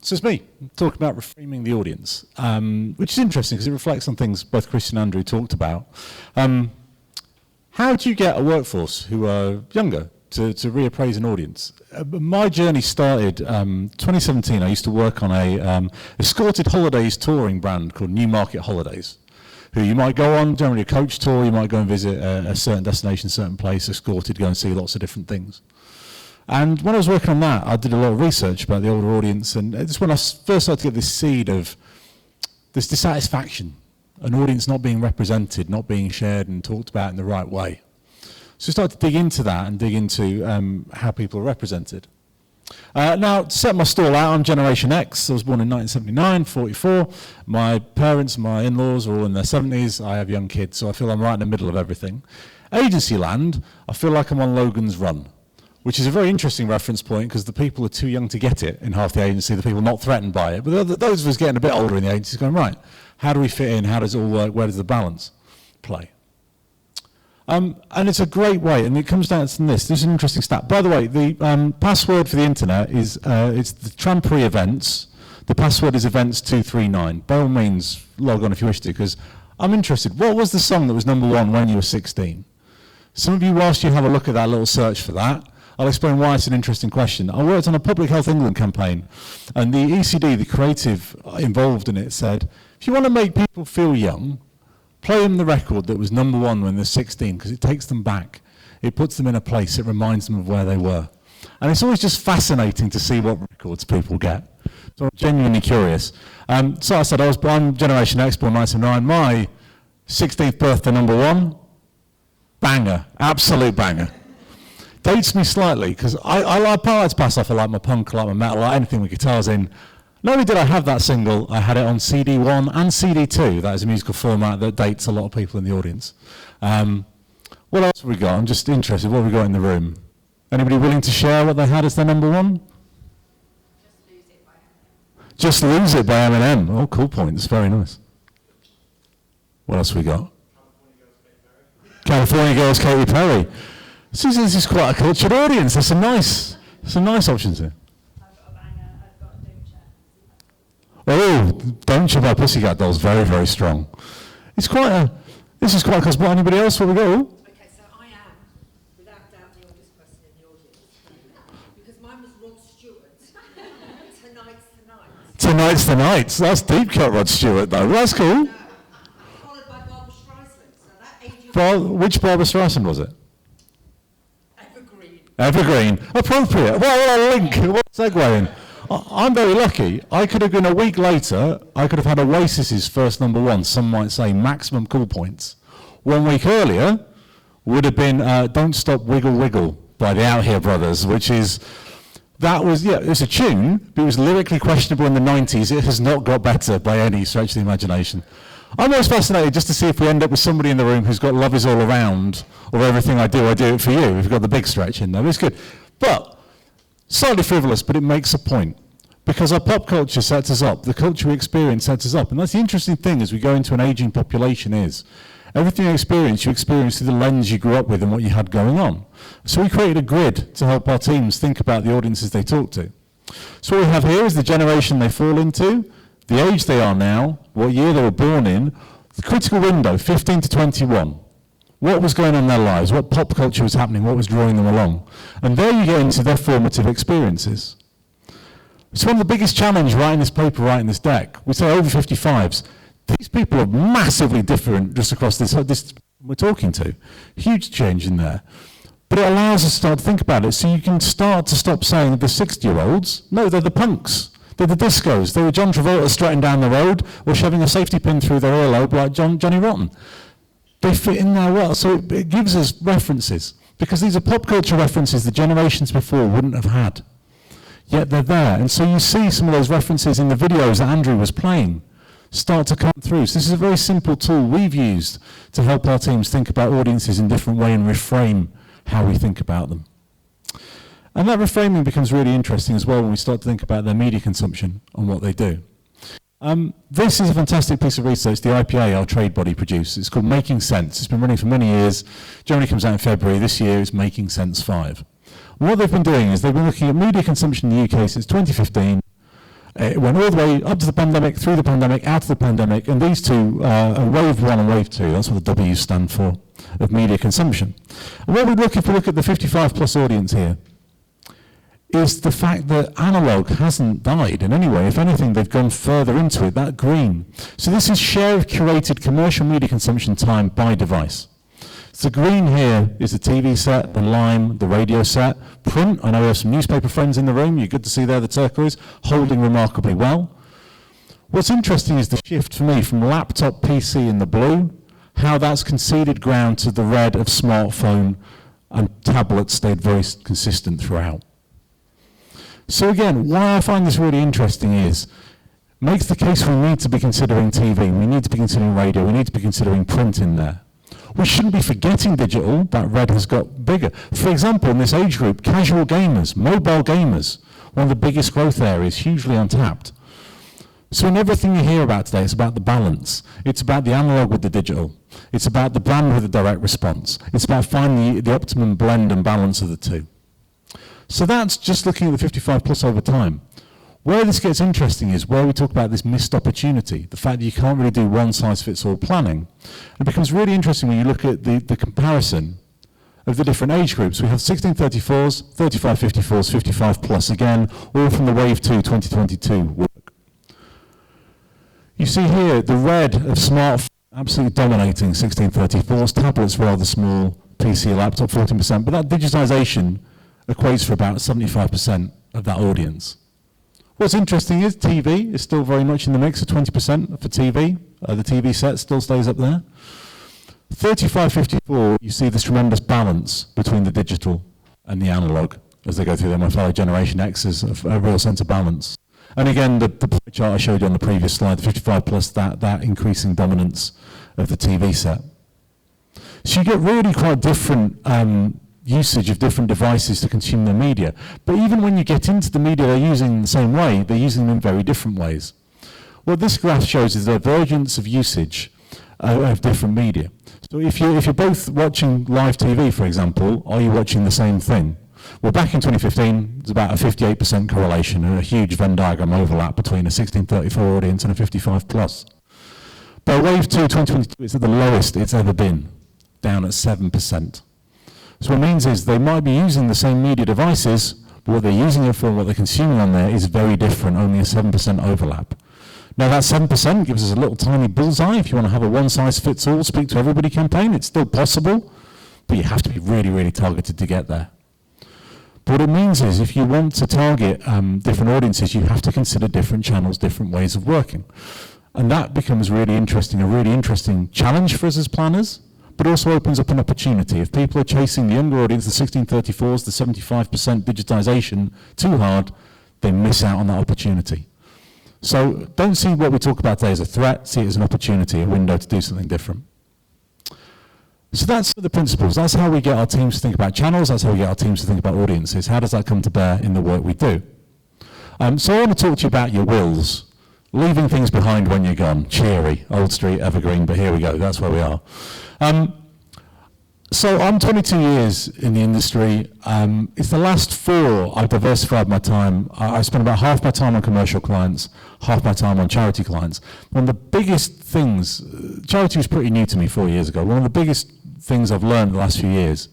So it's me talking about reframing the audience, which is interesting because it reflects on things both Chris and Andrew talked about. How do you get a workforce who are younger to reappraise an audience? My journey started 2017. I used to work on a escorted holidays touring brand called Newmarket Holidays, who you might go on, generally a coach tour, you might go and visit a certain destination, a certain place, escorted, go and see lots of different things. And when I was working on that, I did a lot of research about the older audience, and it's when I first started to get this seed of this dissatisfaction, an audience not being represented, not being shared and talked about in the right way. So I started to dig into that and dig into how people are represented. Now, to set my stall out, I'm Generation X. I was born in 1979, 44. My parents, my in-laws are all in their 70s. I have young kids, so I feel I'm right in the middle of everything. Agency land, I feel like I'm on Logan's Run, which is a very interesting reference point because the people are too young to get it in half the agency, the people not threatened by it. But those of us getting a bit older in the agency going, right, how do we fit in? How does it all work? Where does the balance play? And it's a great way, and it comes down to this. This is an interesting stat. By the way, the password for the internet is it's the Trampery events. The password is events239. By all means, log on if you wish to, because I'm interested. What was the song that was #1 when you were 16? Some of you, whilst you have a look at that little search for that, I'll explain why it's an interesting question. I worked on a Public Health England campaign, and the ECD, the creative involved in it, said, if you want to make people feel young, play them the record that was #1 when they're 16, because it takes them back. It puts them in a place, it reminds them of where they were. And it's always just fascinating to see what records people get. So I'm genuinely curious. So I said, I'm Generation X, born 1979. My 16th birthday #1, banger, absolute banger. Dates me slightly, because I like to pass off. I like my punk, I like my metal, I like anything with guitars in. Not only did I have that single, I had it on CD1 and CD2. That is a musical format that dates a lot of people in the audience. What else have we got? I'm just interested. What have we got in the room? Anybody willing to share what they had as their #1? Just Lose It by Eminem. Oh, cool point. It's very nice. What else have we got? California Girls, Katy Perry. This is quite a cultured audience. There's some nice options here. Oh, Don't You by Pussycat Dolls, very, very strong. This is quite cosmic. Anybody else? What we got? Okay, so I am, without doubt, the oldest person in the audience. Because mine was Rod Stewart. Tonight's the Night. That's deep cut, Rod Stewart, though. That's cool. No. Followed by Barbara Streisand. So that age which Barbara Streisand was it? Evergreen. Appropriate. What a link. What a segue in. I'm very lucky. I could have been a week later, I could have had Oasis's first #1, some might say Maximum Cool Points. 1 week earlier would have been Don't Stop Wiggle Wiggle by the Out Here Brothers, it's a tune, but it was lyrically questionable in the 90s. It has not got better by any stretch of the imagination. I'm always fascinated just to see if we end up with somebody in the room who's got Love Is All Around, or Everything I Do It For You. We've got the big stretch in there. It's good. But slightly frivolous, but it makes a point. Because our pop culture sets us up, the culture we experience sets us up. And that's the interesting thing as we go into an aging population is, everything you experience through the lens you grew up with and what you had going on. So we created a grid to help our teams think about the audiences they talk to. So what we have here is the generation they fall into, the age they are now, what year they were born in, the critical window, 15 to 21. What was going on in their lives, what pop culture was happening, what was drawing them along. And there you get into their formative experiences. It's one of the biggest challenges writing this paper, writing this deck. We say over 55s. These people are massively different just across this we're talking to. Huge change in there. But it allows us to start to think about it. So you can start to stop saying the 60-year-olds, no, they're the punks. They're the discos. They were John Travolta strutting down the road or shoving a safety pin through their earlobe like Johnny Rotten. They fit in there well, so it gives us references, because these are pop culture references the generations before wouldn't have had. Yet they're there, and so you see some of those references in the videos that Andrew was playing start to come through. So this is a very simple tool we've used to help our teams think about audiences in a different way and reframe how we think about them. And that reframing becomes really interesting as well when we start to think about their media consumption and what they do. This is a fantastic piece of research the IPA, our trade body, produced. It's called Making Sense. It's been running for many years. Generally comes out in February. This year it's Making Sense 5. And what they've been doing is they've been looking at media consumption in the UK since 2015, It went all the way up to the pandemic, through the pandemic, out of the pandemic, and these two are wave one and wave two. That's what the W's stand for, of media consumption. And what we look, if we look at the 55 plus audience here, is the fact that analog hasn't died in any way. If anything, they've gone further into it, that green. So this is share of curated commercial media consumption time by device. So the green here is the TV set, the lime, the radio set. Print, I know we have some newspaper friends in the room. You're good to see there, the turquoise, holding remarkably well. What's interesting is the shift for me from laptop PC in the blue, how that's conceded ground to the red of smartphone, and tablet stayed very consistent throughout. So again, why I find this really interesting is, makes the case we need to be considering TV, we need to be considering radio, we need to be considering print in there. We shouldn't be forgetting digital, that red has got bigger. For example, in this age group, casual gamers, mobile gamers, one of the biggest growth areas, hugely untapped. So in everything you hear about today, it's about the balance. It's about the analog with the digital. It's about the brand with the direct response. It's about finding the optimum blend and balance of the two. So that's just looking at the 55 plus over time. Where this gets interesting is where we talk about this missed opportunity, the fact that you can't really do one-size-fits-all planning. It becomes really interesting when you look at the comparison of the different age groups. We have 1634s, 3554s, 55 plus, again, all from the Wave 2 2022 work. You see here the red of smartphone absolutely dominating 1634s, tablets rather small, PC, laptop 14%, but that digitization equates for about 75% of that audience. What's interesting is TV is still very much in the mix at 20% for TV. The TV set still stays up there. 35-54, you see this tremendous balance between the digital and the analog as they go through there. My fellow Generation X is a real sense of balance. And again, the pie chart I showed you on the previous slide, the 55 plus, that increasing dominance of the TV set. So you get really quite different usage of different devices to consume their media. But even when you get into the media they're using in the same way, they're using them in very different ways. What this graph shows is the divergence of usage of different media. So if you're both watching live TV, for example, are you watching the same thing? Well, back in 2015, there's about a 58% correlation and a huge Venn diagram overlap between a 1634 audience and a 55 plus. By Wave 2 2022, it's at the lowest it's ever been, down at 7%. So what it means is they might be using the same media devices, but what they're using it for and what they're consuming on there is very different, only a 7% overlap. Now that 7% gives us a little tiny bullseye. If you want to have a one-size-fits-all, speak to everybody campaign, it's still possible, but you have to be really, really targeted to get there. But what it means is if you want to target different audiences, you have to consider different channels, different ways of working. And that becomes really interesting, a really interesting challenge for us as planners, but also opens up an opportunity. If people are chasing the younger audience, the 1634s, the 75% digitization too hard, they miss out on that opportunity. So don't see what we talk about today as a threat, see it as an opportunity, a window to do something different. So that's the principles. That's how we get our teams to think about channels, that's how we get our teams to think about audiences. How does that come to bear in the work we do? So I want to talk to you about your wills. Leaving things behind when you're gone. Cheery, Old Street, evergreen, but here we go, that's where we are. So I'm 22 years in the industry. It's the last 4 I've diversified my time. I spent about half my time on commercial clients, half my time on charity clients. One of the biggest things, charity was pretty new to me 4 years ago. One of the biggest things I've learned in the last few years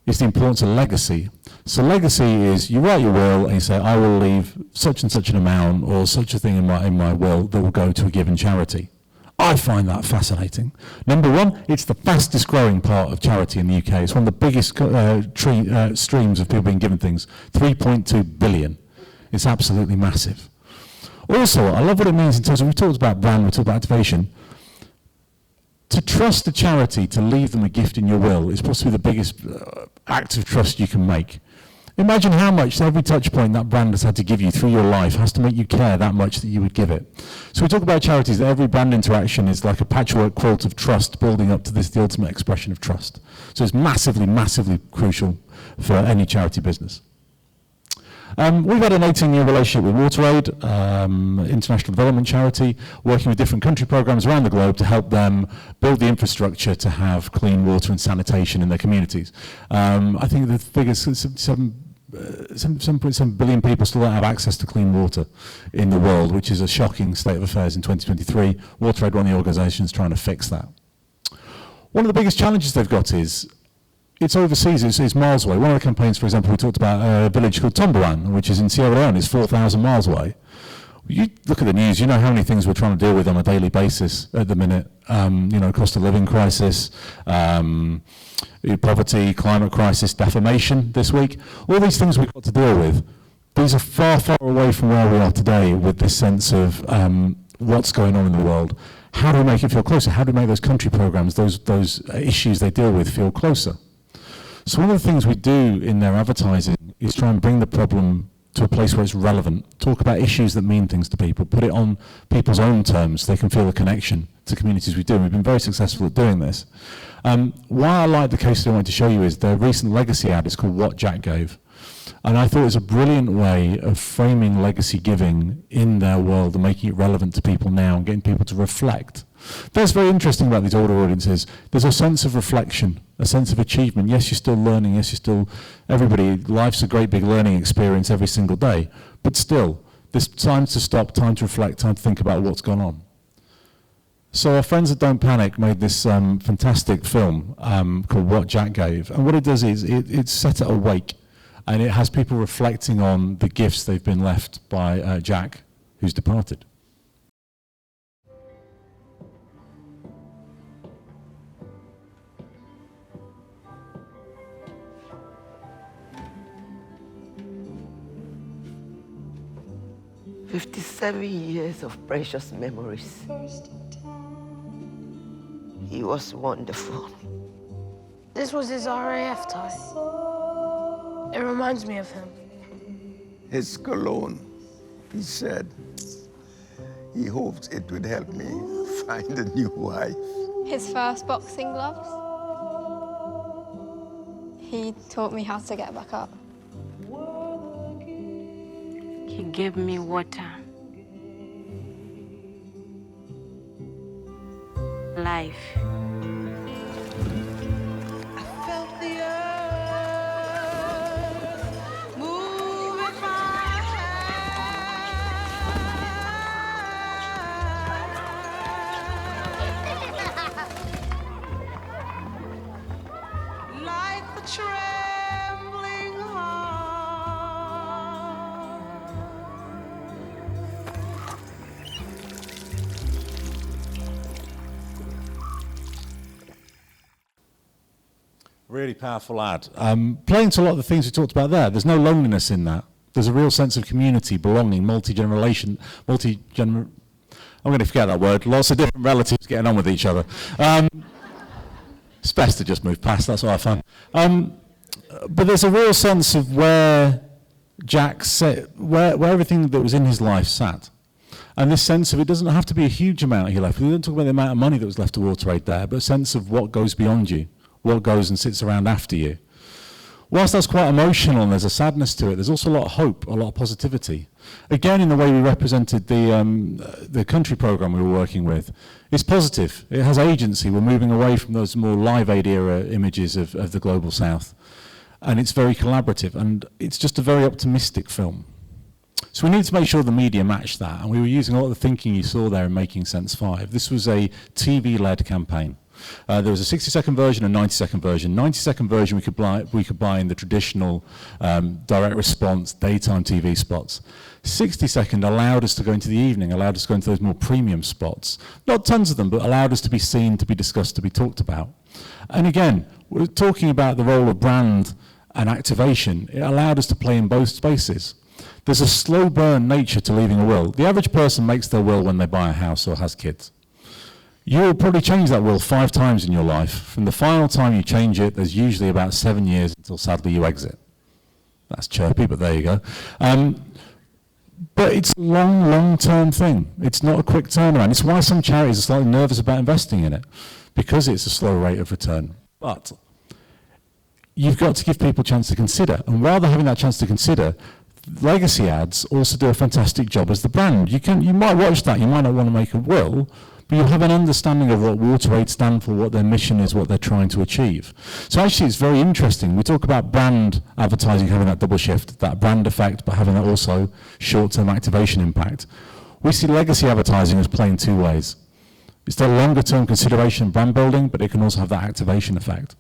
is the importance of legacy. So legacy is you write your will and you say, I will leave such and such an amount or such a thing in my will that will go to a given charity. I find that fascinating. Number one, it's the fastest growing part of charity in the UK. It's one of the biggest streams of people being given things, 3.2 billion. It's absolutely massive. Also, I love what it means in terms of, we talked about brand, we talked about activation. To trust a charity, to leave them a gift in your will, is possibly the biggest act of trust you can make. Imagine how much every touch point that brand has had to give you through your life has to make you care that much that you would give it. So we talk about charities, that every brand interaction is like a patchwork quilt of trust building up to this, the ultimate expression of trust. So it's massively, massively crucial for any charity business. We've had an 18-year relationship with WaterAid, international development charity, working with different country programs around the globe to help them build the infrastructure to have clean water and sanitation in their communities. I think the figure is 7 7.7 billion people still don't have access to clean water in the world, which is a shocking state of affairs in 2023. WaterAid, one of the organisations trying to fix that. One of the biggest challenges they've got is it's overseas, it's miles away. One of the campaigns, for example, we talked about a village called Tomboan, which is in Sierra Leone. It's 4,000 miles away. You look at the news, you know how many things we're trying to deal with on a daily basis at the minute. Cost of living crisis, poverty, climate crisis, defamation this week. All these things we've got to deal with. These are far, far away from where we are today with this sense of what's going on in the world. How do we make it feel closer? How do we make those country programs, those issues they deal with, feel closer? So one of the things we do in their advertising is try and bring the problem to a place where it's relevant, talk about issues that mean things to people, put it on people's own terms so they can feel a connection to communities we do. And we've been very successful at doing this. Why I like the case study I wanted to show you is their recent legacy ad is called What Jack Gave. And I thought it was a brilliant way of framing legacy giving in their world and making it relevant to people now and getting people to reflect. That's very interesting about these older audiences. There's a sense of reflection, a sense of achievement. Yes, you're still learning. Yes, you're still, everybody, life's a great big learning experience every single day. But still, there's time to stop, time to reflect, time to think about what's gone on. So our friends at Don't Panic made this fantastic film called What Jack Gave. And what it does is it's set at a wake. And it has people reflecting on the gifts they've been left by Jack, who's departed. "57 years of precious memories. He was wonderful. This was his RAF tie. It reminds me of him. His cologne, he said. He hopes it would help me find a new wife. His first boxing gloves. He taught me how to get back up. He gave me water. Life. Really powerful ad. Playing to a lot of the things we talked about there. There's no loneliness in that. There's a real sense of community, belonging, I'm going to forget that word. Lots of different relatives getting on with each other. It's best to just move past, that's what I found. But there's a real sense of where Jack sat, where everything that was in his life sat. And this sense of it doesn't have to be a huge amount he left. We don't talk about the amount of money that was left to WaterAid there, but a sense of what goes beyond you, what goes and sits around after you. Whilst that's quite emotional and there's a sadness to it, there's also a lot of hope, a lot of positivity. Again, in the way we represented the country program we were working with, it's positive. It has agency. We're moving away from those more Live Aid era images of the Global South. And it's very collaborative, and it's just a very optimistic film. So we need to make sure the media match that, and we were using a lot of the thinking you saw there in Making Sense 5. This was a TV-led campaign. There was a 60-second version and a 90-second version. 90-second version we could buy in the traditional direct response daytime TV spots. 60-second allowed us to go into the evening, allowed us to go into those more premium spots. Not tons of them, but allowed us to be seen, to be discussed, to be talked about. And again, we're talking about the role of brand and activation. It allowed us to play in both spaces. There's a slow burn nature to leaving a will. The average person makes their will when they buy a house or has kids. You will probably change that will 5 times in your life. From the final time you change it, there's usually about 7 years until sadly you exit. That's chirpy, but there you go. But it's a long-term thing. It's not a quick turnaround. It's why some charities are slightly nervous about investing in it, because it's a slow rate of return. But you've got to give people a chance to consider. And while they're having that chance to consider, legacy ads also do a fantastic job as the brand. You might watch that, you might not want to make a will, but you have an understanding of what WaterAid stand for, what their mission is, what they're trying to achieve. So actually it's very interesting. We talk about brand advertising having that double shift, that brand effect, but having that also short-term activation impact. We see legacy advertising as playing two ways. It's the longer-term consideration and brand building, but it can also have that activation effect.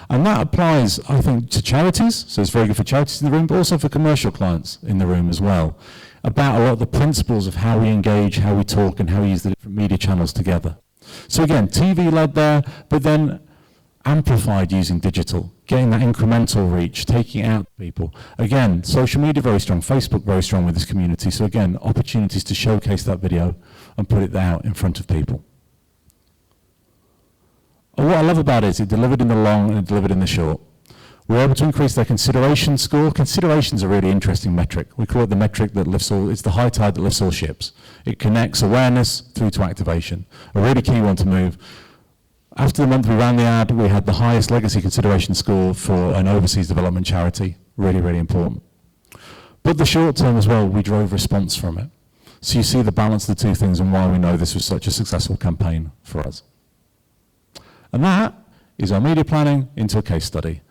And that applies, I think, to charities, so it's very good for charities in the room, but also for commercial clients in the room as well, about a lot of the principles of how we engage, how we talk, and how we use the different media channels together. So again, TV led there, but then amplified using digital, getting that incremental reach, taking it out to people. Again, social media very strong, Facebook very strong with this community, so again, opportunities to showcase that video and put it out in front of people. And what I love about it is it delivered in the long and it delivered in the short. We were able to increase their consideration score. Consideration is a really interesting metric. We call it the metric that lifts all, it's the high tide that lifts all ships. It connects awareness through to activation. A really key one to move. After the month we ran the ad, we had the highest legacy consideration score for an overseas development charity. Really, really important. But the short term as well, we drove response from it. So you see the balance of the two things and why we know this was such a successful campaign for us. And that is our media planning into a case study.